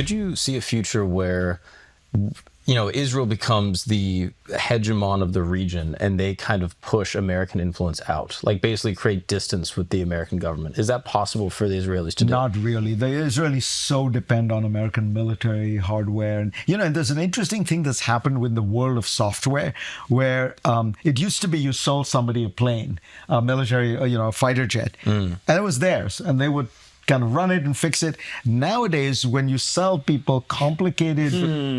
Could you see a future where, Israel becomes the hegemon of the region and they kind of push American influence out, like basically create distance with the American government? Is that possible for the Israelis to do? Not really. The Israelis so depend on American military hardware. And, and there's an interesting thing that's happened with the world of software where it used to be you sold somebody a plane, a military, a fighter jet, and it was theirs. And they would kind of run it and fix it. Nowadays, when you sell people complicated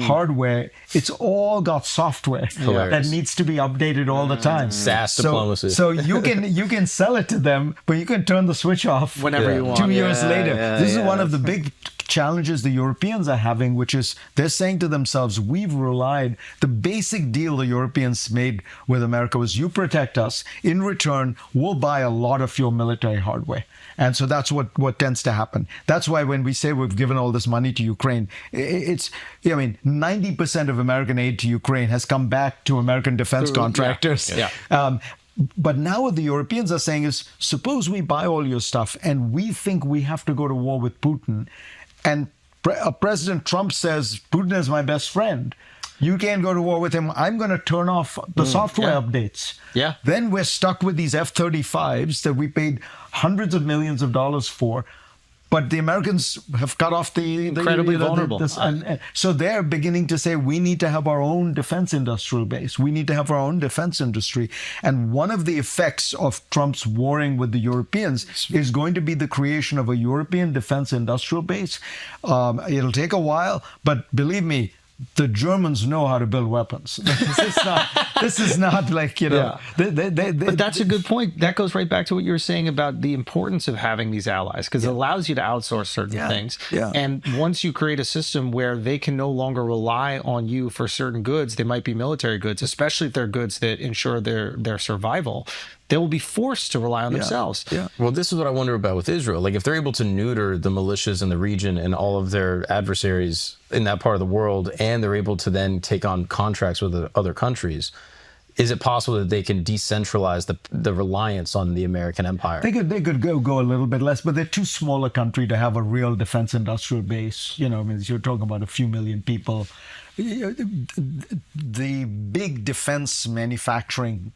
hardware, it's all got software that needs to be updated all the time. SaaS diplomacy. So you can sell it to them, but you can turn the switch off whenever you want. 2 years later. This is one of the big challenges the Europeans are having, which is they're saying to themselves, the basic deal the Europeans made with America was you protect us. In return, we'll buy a lot of your military hardware. And so that's what tends to happen. That's why when we say we've given all this money to Ukraine, 90% of American aid to Ukraine has come back to American defense contractors. But now what the Europeans are saying is, suppose we buy all your stuff and we think we have to go to war with Putin. And President Trump says, Putin is my best friend. You can't go to war with him. I'm going to turn off the software updates. Then we're stuck with these F-35s that we paid hundreds of millions of dollars for. But the Americans have cut off the incredibly vulnerable. And so they're beginning to say, we need to have our own defense industrial base. We need to have our own defense industry. And one of the effects of Trump's warring with the Europeans is going to be the creation of a European defense industrial base. It'll take a while, but believe me, the Germans know how to build weapons. This is not like, But that's a good point. That goes right back to what you were saying about the importance of having these allies, because it allows you to outsource certain things. And once you create a system where they can no longer rely on you for certain goods, they might be military goods, especially if they're goods that ensure their survival, they will be forced to rely on themselves. Well, this is what I wonder about with Israel. Like, if they're able to neuter the militias in the region and all of their adversaries in that part of the world, and they're able to then take on contracts with other countries, is it possible that they can decentralize the reliance on the American empire? They could go a little bit less, but they're too small a country to have a real defense industrial base. You're talking about a few million people. The big defense manufacturing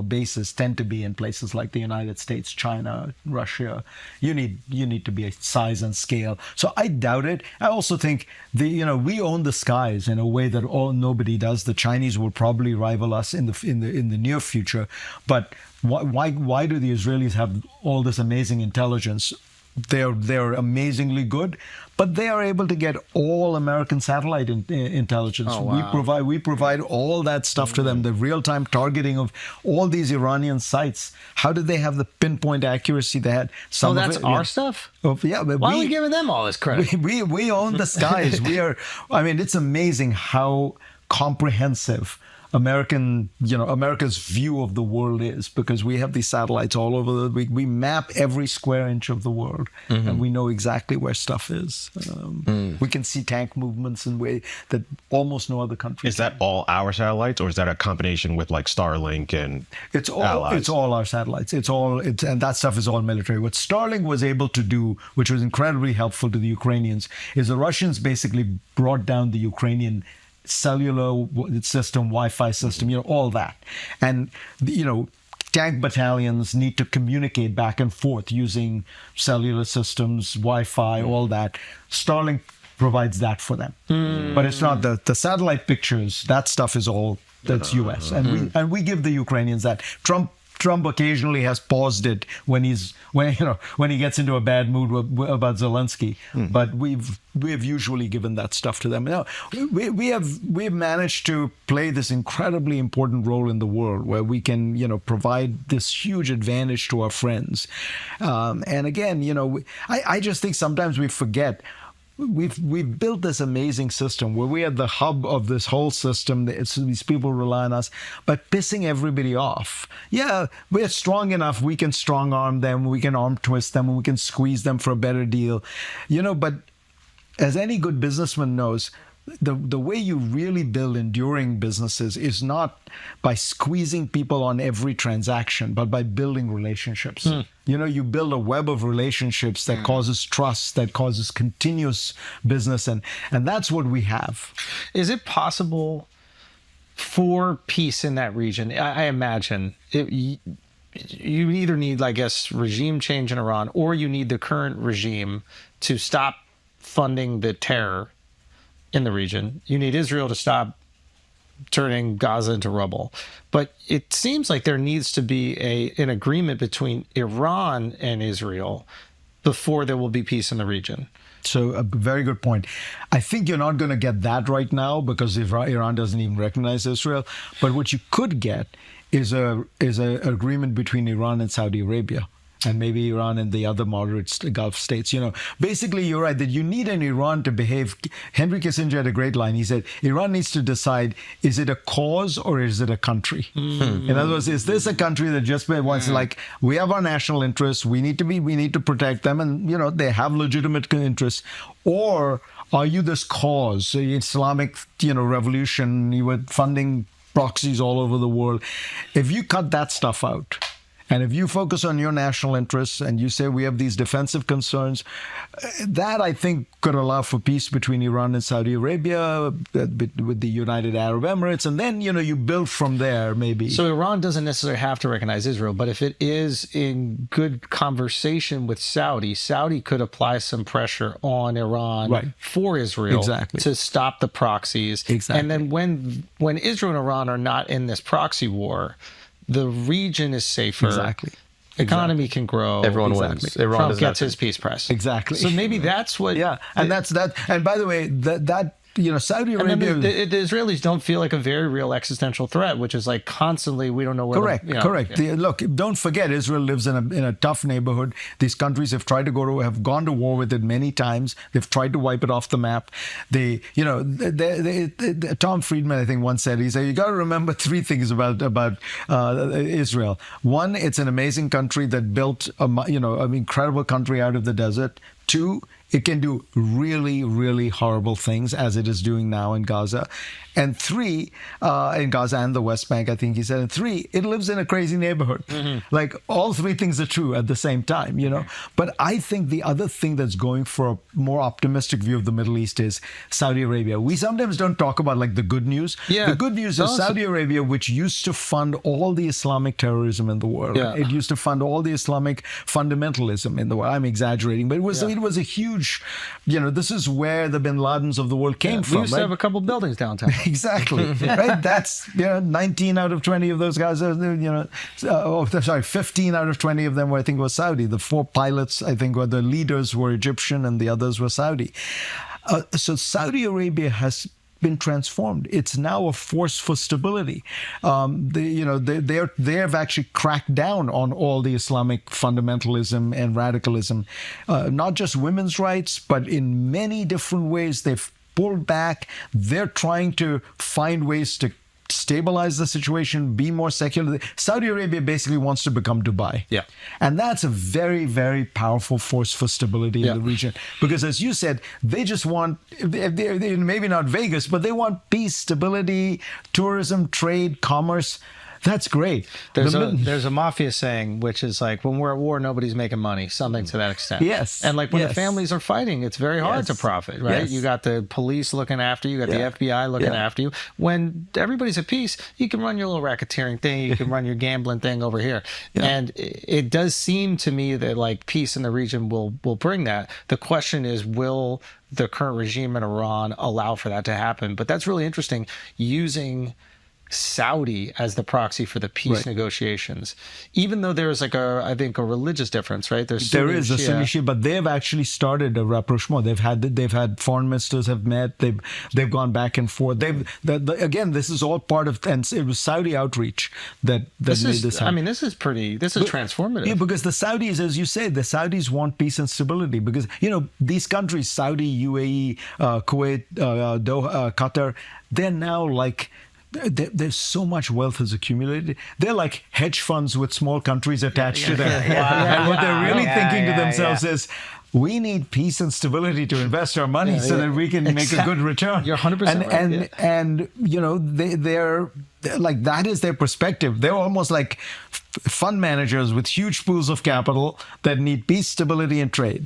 bases tend to be in places like the United States, China, Russia. You need to be a size and scale. So I doubt it. I also think we own the skies in a way that nobody does. The Chinese will probably rival us in the near future. But why do the Israelis have all this amazing intelligence? They're amazingly good, but they are able to get all American satellite intelligence. We provide all that stuff to them, the real-time targeting of all these Iranian sites. How did they have the pinpoint accuracy they had? That's our stuff? But why are we giving them all this credit? We own the skies. It's amazing how comprehensive America's view of the world is, because we have these satellites all over. We map every square inch of the world, and we know exactly where stuff is. We can see tank movements in a way that almost no other country Is that all our satellites, or is that a combination with like Starlink and allies? It's all our satellites. And that stuff is all military. What Starlink was able to do, which was incredibly helpful to the Ukrainians, is the Russians basically brought down the Ukrainian cellular system, Wi-Fi system, all that. And, tank battalions need to communicate back and forth using cellular systems, Wi-Fi, all that. Starlink provides that for them. But it's not the satellite pictures, that stuff is all, that's US. And we give the Ukrainians that. Trump occasionally has paused it when he gets into a bad mood about Zelensky, but we've usually given that stuff to them. Now, we've managed to play this incredibly important role in the world where we can provide this huge advantage to our friends. And again, I just think sometimes we forget. We've built this amazing system where we are the hub of this whole system. These people rely on us, but pissing everybody off. Yeah, we're strong enough. We can strong arm them. We can arm twist them. And we can squeeze them for a better deal. But as any good businessman knows, the way you really build enduring businesses is not by squeezing people on every transaction, but by building relationships. You build a web of relationships that causes trust, that causes continuous business, and that's what we have. Is it possible for peace in that region? I imagine you either need, I guess, regime change in Iran, or you need the current regime to stop funding the terror in the region. You need Israel to stop turning Gaza into rubble. But it seems like there needs to be an agreement between Iran and Israel before there will be peace in the region. So a very good point. I think you're not going to get that right now because Iran doesn't even recognize Israel. But what you could get is a agreement between Iran and Saudi Arabia, and maybe Iran and the other moderate Gulf states. Basically, you're right that you need an Iran to behave. Henry Kissinger had a great line. He said, Iran needs to decide, is it a cause or is it a country? In other words, is this a country that just wants, we have our national interests, we need to protect them, and, they have legitimate interests, or are you this cause, the Islamic, revolution, you were funding proxies all over the world. If you cut that stuff out, and if you focus on your national interests and you say we have these defensive concerns, that I think could allow for peace between Iran and Saudi Arabia, with the United Arab Emirates, and then, you build from there maybe. So Iran doesn't necessarily have to recognize Israel, but if it is in good conversation with Saudi could apply some pressure on Iran for Israel to stop the proxies. And then when Israel and Iran are not in this proxy war, the region is safer. Economy can grow. Everyone wins. Trump gets his peace prize. So maybe that's what. Yeah, and that's that. And by the way, that Saudi Arabia. And then the Israelis don't feel like a very real existential threat, which is constantly we don't know where. Correct. Look, don't forget, Israel lives in a tough neighborhood. These countries have gone to war with it many times. They've tried to wipe it off the map. Tom Friedman, I think, once said, he said, you got to remember three things about Israel. One, it's an amazing country that built an incredible country out of the desert. Two, it can do really, really horrible things, as it is doing now in Gaza. And three, in Gaza and the West Bank, I think he said. And three, it lives in a crazy neighborhood. All three things are true at the same time, But I think the other thing that's going for a more optimistic view of the Middle East is Saudi Arabia. We sometimes don't talk about the good news. The good news is Saudi Arabia, which used to fund all the Islamic terrorism in the world. It used to fund all the Islamic fundamentalism in the world. I'm exaggerating, but it was a huge, this is where the bin Ladens of the world came from. We used to have a couple buildings downtown. Exactly. Right. That's 19 out of 20 of those guys. 15 out of 20 of them were, I think, was Saudi. The 4 pilots, I think, the leaders were Egyptian, and the others were Saudi. So Saudi Arabia has been transformed. It's now a force for stability. They have actually cracked down on all the Islamic fundamentalism and radicalism, not just women's rights, but in many different ways. They've pulled back. They're trying to find ways to stabilize the situation, be more secular. Saudi Arabia basically wants to become Dubai. And that's a very, very powerful force for stability in the region. Because as you said, they just want, maybe not Vegas, but they want peace, stability, tourism, trade, commerce. That's great. There's a mafia saying, which is when we're at war, nobody's making money, something to that extent. Yes. And when the families are fighting, it's very hard to profit, right? Yes. You got the police looking after you, you got the FBI looking after you. When everybody's at peace, you can run your little racketeering thing, you can run your gambling thing over here. And it does seem to me that peace in the region will bring that. The question is, will the current regime in Iran allow for that to happen? But that's really interesting, using Saudi as the proxy for the peace negotiations, even though there's I think a religious difference, right? There is a Sunni Shia, but they've actually started a rapprochement. They've had foreign ministers have met. They've gone back and forth. Again, this is all part of, and it was Saudi outreach that made this happen. This is transformative. Yeah, because the Saudis, as you say, the Saudis want peace and stability because these countries, Saudi, UAE, Kuwait, Doha, Qatar, they're now there's so much wealth has accumulated. They're like hedge funds with small countries attached to them. And what they're really thinking to themselves is, we need peace and stability to invest our money so that we can make a good return. You're 100% right. And you know, they're like, that is their perspective. They're almost like fund managers with huge pools of capital that need peace, stability, and trade.